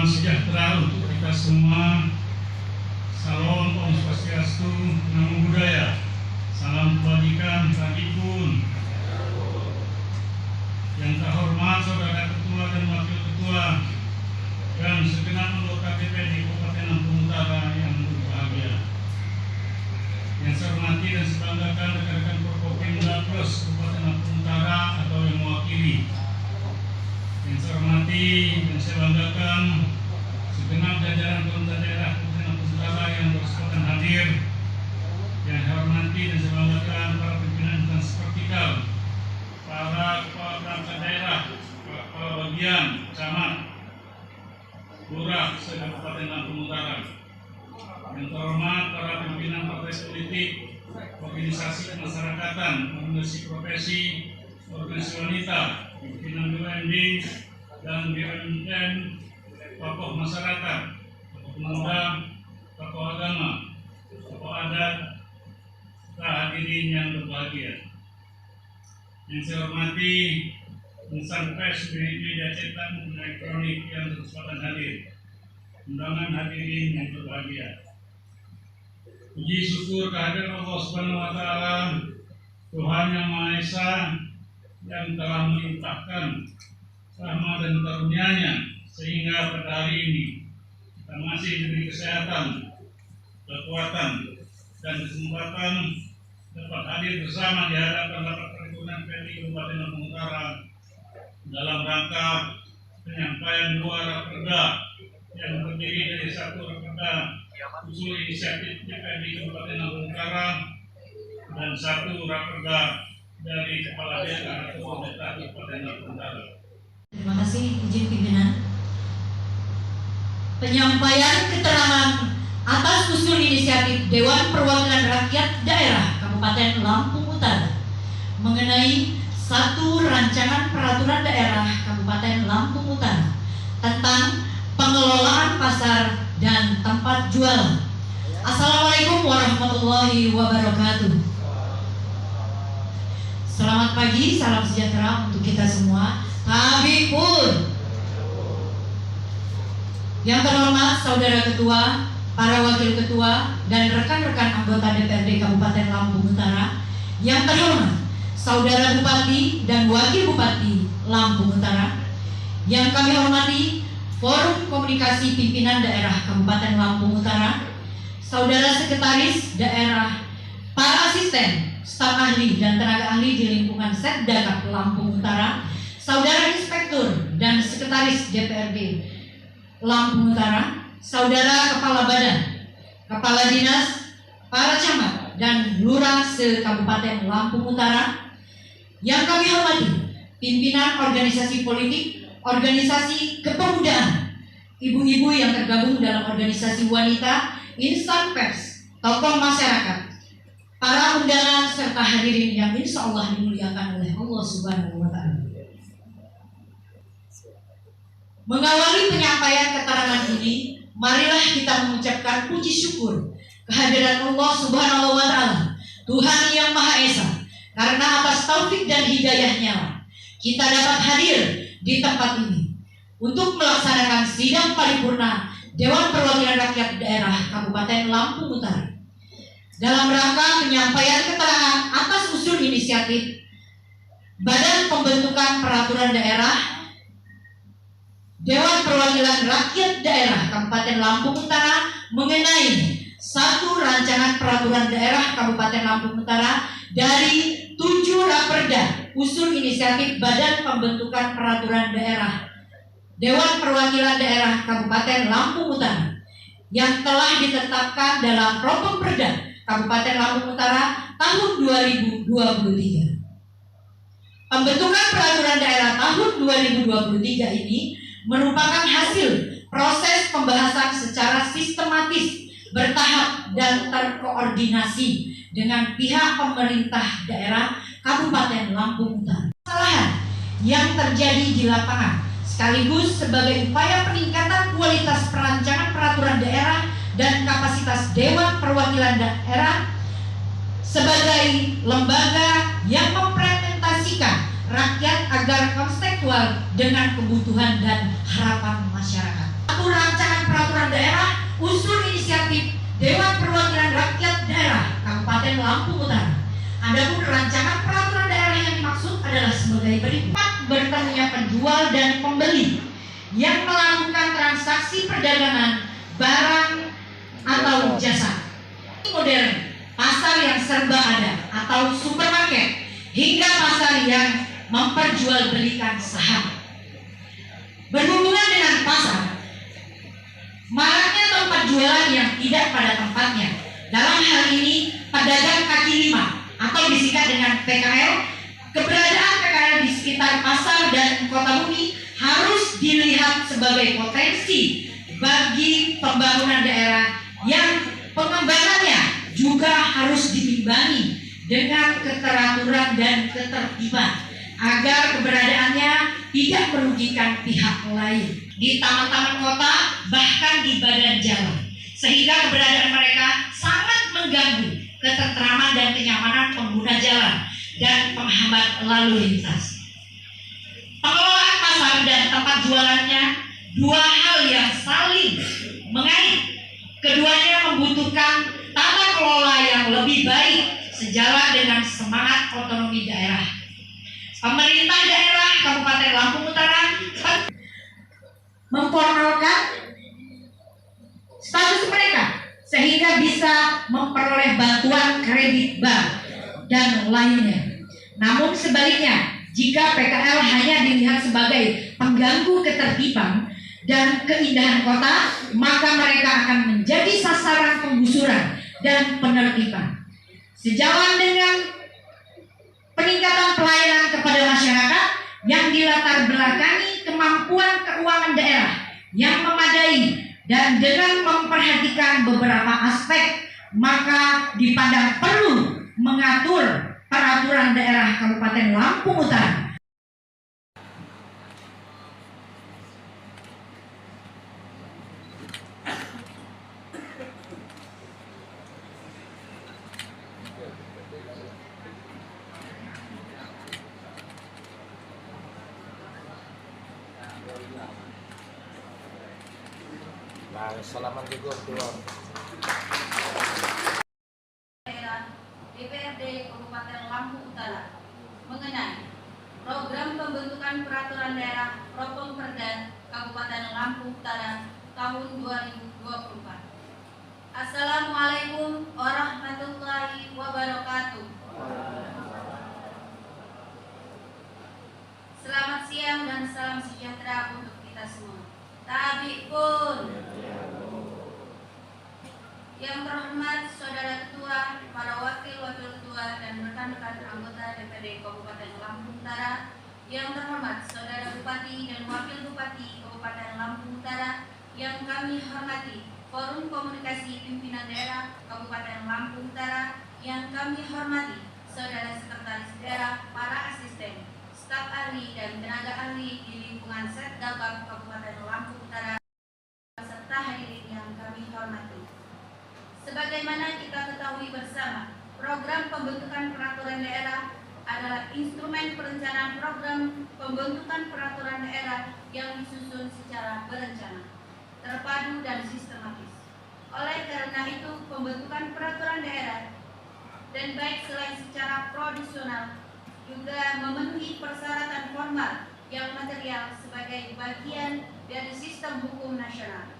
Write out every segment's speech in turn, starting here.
Salam sejahtera untuk kita semua. Salam Om Swastiastu, Namo Buddhaya. Salam kebajikan, Radikun. Yang terhormat Saudara Ketua dan Wakil Ketua dan segenap anggota DPRD Kabupaten Lampung Utara yang berbahagia. Yang saya hormati dan saya banggakan rekan-rekan Forkopimda Plus Kabupaten Lampung Utara atau yang mewakili. Yang saya hormati dan saya banggakan segenap jajaran pemerintah daerah Kabupaten Lampung Utara yang berkesempatan hadir. Yang saya hormati dan saya banggakan para pimpinan instansi vertikal, para kepala perangkat daerah, kepala bagian, camat, lurah se-Kabupaten Lampung Utara. Yang terhormat para pimpinan partai politik, organisasi kemasyarakatan, organisasi profesi, organisasi wanita, pimpinan BUMD dan BUMN, tokoh masyarakat, tokoh pemuda, tokoh agama, tokoh adat, hadirin yang berbahagia. Yang saya hormati insan pers, media cetak maupun elektronik yang berkesempatan hadir, undangan hadirin yang berbahagia. Puji syukur kehadiran Allah Subhanahu wa Ta'ala, Tuhan yang Maha Esa, yang telah melimpahkan rahmat dan karunia-Nya sehingga pada hari ini kita masih diberi kesehatan, kekuatan, dan kesempatan dapat hadir bersama di hadapan rapat paripurna DPRD Kabupaten Lampung Utara dalam rangka penyampaian dua raperda yang terdiri dari satu raperda usul inisiatif DPRD Kabupaten Lampung Utara dan satu raperda dari Kepala Daerah atau Pemerintah Kabupaten Lampung Utara. Terima kasih izin pimpinan. Penyampaian keterangan atas usul inisiatif Dewan Perwakilan Rakyat Daerah Kabupaten Lampung Utara mengenai satu rancangan peraturan daerah Kabupaten Lampung Utara tentang pengelolaan pasar dan tempat jual. Assalamualaikum warahmatullahi wabarakatuh. Selamat pagi, salam sejahtera untuk kita semua. Habibur. Yang terhormat Saudara Ketua, para Wakil Ketua, dan rekan-rekan anggota DPRD Kabupaten Lampung Utara. Yang terhormat Saudara Bupati dan Wakil Bupati Lampung Utara. Yang kami hormati Forum Komunikasi Pimpinan Daerah Kabupaten Lampung Utara, Saudara Sekretaris Daerah, para asisten, staf ahli dan tenaga ahli di lingkungan Setdakap Lampung Utara, Saudara Inspektur dan Sekretaris DPRD Lampung Utara, Saudara Kepala Badan, Kepala Dinas, para camat dan lurah se-Kabupaten Lampung Utara. Yang kami hormati pimpinan organisasi politik, organisasi kepemudaan, ibu-ibu yang tergabung dalam organisasi wanita, insan pers, tokoh masyarakat, para undangan serta hadirin yang insya Allah dimuliakan oleh Allah Subhanahu wa Ta'ala. Mengawali penyampaian keterangan ini, marilah kita mengucapkan puji syukur kehadiran Allah Subhanahu wa Ta'ala, Tuhan yang Maha Esa, karena atas taufik dan hidayah-Nya kita dapat hadir di tempat ini untuk melaksanakan sidang paripurna Dewan Perwakilan Rakyat Daerah Kabupaten Lampung Utara dalam rangka penyampaian keterangan atas usul inisiatif Badan Pembentukan Peraturan Daerah Dewan Perwakilan Rakyat Daerah Kabupaten Lampung Utara mengenai satu rancangan peraturan daerah Kabupaten Lampung Utara dari 7 raperda usul inisiatif Badan Pembentukan Peraturan Daerah Dewan Perwakilan Daerah Kabupaten Lampung Utara yang telah ditetapkan dalam Propemperda Kabupaten Lampung Utara tahun 2023. Pembentukan peraturan daerah tahun 2023 ini merupakan hasil proses pembahasan secara sistematis, bertahap dan terkoordinasi dengan pihak pemerintah daerah Kabupaten Lampung Utara. Kesalahan yang terjadi di lapangan sekaligus sebagai upaya peningkatan kualitas perancangan peraturan daerah dan kapasitas Dewan Perwakilan Daerah sebagai lembaga yang mempresentasikan rakyat agar kontekstual dengan kebutuhan dan harapan masyarakat. Satu rancangan peraturan daerah usul inisiatif Dewan Perwakilan Rakyat Daerah Kabupaten Lampung Utara. Adapun rancangan peraturan daerah yang dimaksud adalah sebagai berikut: bertemunya penjual dan pembeli yang melakukan transaksi perdagangan barang atau jasa. Modern, pasar yang serba ada atau supermarket, hingga pasar yang memperjualbelikan saham. Berhubungan dengan pasar, maraknya tempat jualan yang tidak pada tempatnya. Dalam hal ini, pedagang kaki lima atau disingkat dengan PKL. Keberadaan PKL di sekitar pasar dan kota bumi harus dilihat sebagai potensi bagi pembangunan daerah yang pengembangannya juga harus diimbangi dengan keteraturan dan ketertiban agar keberadaannya tidak merugikan pihak lain di taman-taman kota, bahkan di badan jalan, sehingga keberadaan mereka sangat mengganggu ketentraman dan kenyamanan pengguna jalan dan penghambat lalu lintas. Pengelolaan pasar dan tempat jualannya dua hal yang saling mengait. Keduanya membutuhkan tata kelola yang lebih baik sejalan dengan semangat otonomi daerah. Pemerintah daerah Kabupaten Lampung Utara memformalkan status mereka sehingga bisa memperoleh bantuan kredit bank dan lainnya. Namun sebaliknya, jika PKL hanya dilihat sebagai pengganggu ketertiban dan keindahan kota, maka mereka akan menjadi sasaran penggusuran dan penertiban. Sejalan dengan peningkatan pelayanan kepada masyarakat yang dilatar belakangi kemampuan keuangan daerah yang memadai dan dengan memperhatikan beberapa aspek, maka dipandang perlu mengatur peraturan daerah Kabupaten Lampung Utara. Nah, salaman juga tuan. DPRD Kabupaten Lampung Utara mengenai program pembentukan peraturan daerah Propemperda Kabupaten Lampung Utara tahun 2024. Assalamualaikum warahmatullahi wabarakatuh. Selamat siang dan salam sejahtera untuk kita semua. Tabi pun. Yang terhormat Saudara Ketua, para wakil-wakil ketua dan rekan-rekan anggota DPRD Kabupaten Lampung Utara, yang terhormat Saudara Bupati dan Wakil Bupati Kabupaten Lampung Utara, yang kami hormati Forum Komunikasi Pimpinan Daerah Kabupaten Lampung Utara, yang kami hormati Saudara Sekretaris Daerah, para asisten, staf ahli dan tenaga ahli di lingkungan Setgabag Kabupaten Lampung Utara, serta hadirin yang kami hormati. Sebagaimana kita ketahui bersama, program pembentukan peraturan daerah adalah instrumen perencanaan program pembentukan peraturan daerah yang disusun secara berencana, terpadu dan sistematis. Oleh karena itu, pembentukan peraturan daerah dan baik selain secara proporsional juga memenuhi persyaratan formal yang material sebagai bagian dari sistem hukum nasional.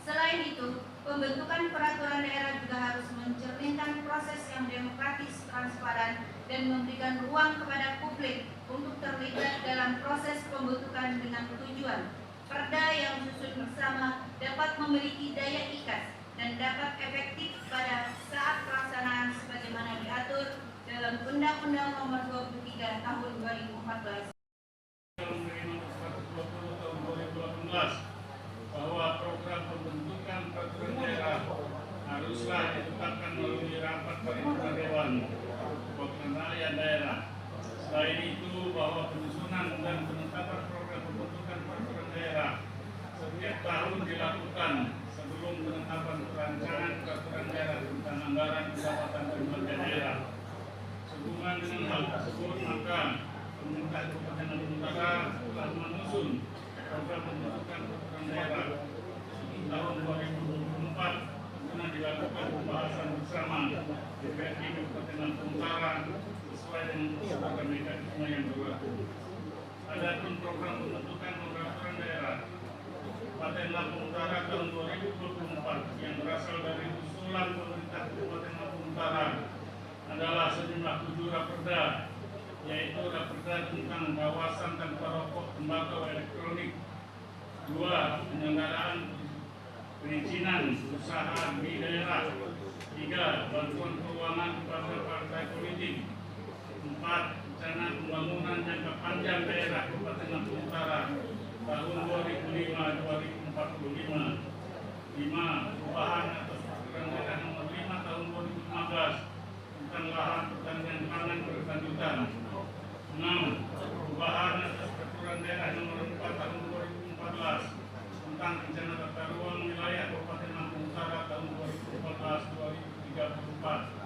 Selain itu, pembentukan peraturan daerah juga harus mencerminkan proses yang demokratis, transparan, dan memberikan ruang kepada publik untuk terlibat dalam proses pembentukan dengan tujuan perda yang disusun bersama dapat memiliki daya ikat dan dapat efektif pada saat pelaksanaan sebagaimana diatur dalam Undang-Undang Nomor 23 Tahun 2014. Bahwa program pembentukan peraturan daerah haruslah ditetapkan melalui rapat paripurna Dewan Perwakilan Rakyat Daerah. Selain itu, bahwa penyusunan dan penetapan program pembentukan peraturan daerah setiap tahun dilakukan sebelum penetapan perancangan peraturan daerah tentang anggaran pendapatan dan belanja daerah. Sehubungan dengan hal tersebut, maka Pemerintah Kabupaten Lampung Utara telah menyusun program pembentukan peraturan daerah tahun 2024 guna dilakukan pembahasan bersama DPRD Kabupaten Lampung Utara sesuai dengan program mekanisme yang berlaku. Adapun program pembentukan peraturan daerah Kabupaten Lampung Utara tahun 2024 yang berasal dari usulan pemerintah Kabupaten Lampung Utara adalah sejumlah 7 raperda, yaitu raperda tentang kawasan tanpa rokok, tembakau elektronik, 2. Penyelenggaraan perizinan usaha di daerah, 3. Bantuan keuangan kepada partai politik, 4. Rencana pembangunan jangka panjang daerah Kabupaten Lampung Utara tahun 2005-2045, 5. Perubahan atas peraturan daerah nomor 5 tahun 2015 tentang lahan pertanian pangan berkelanjutan, 6. Perubahan atas peraturan daerah nomor 4 tahun 2014 tentang rencana tata ruang wilayah Kabupaten Lampung Utara tahun 2014-2034,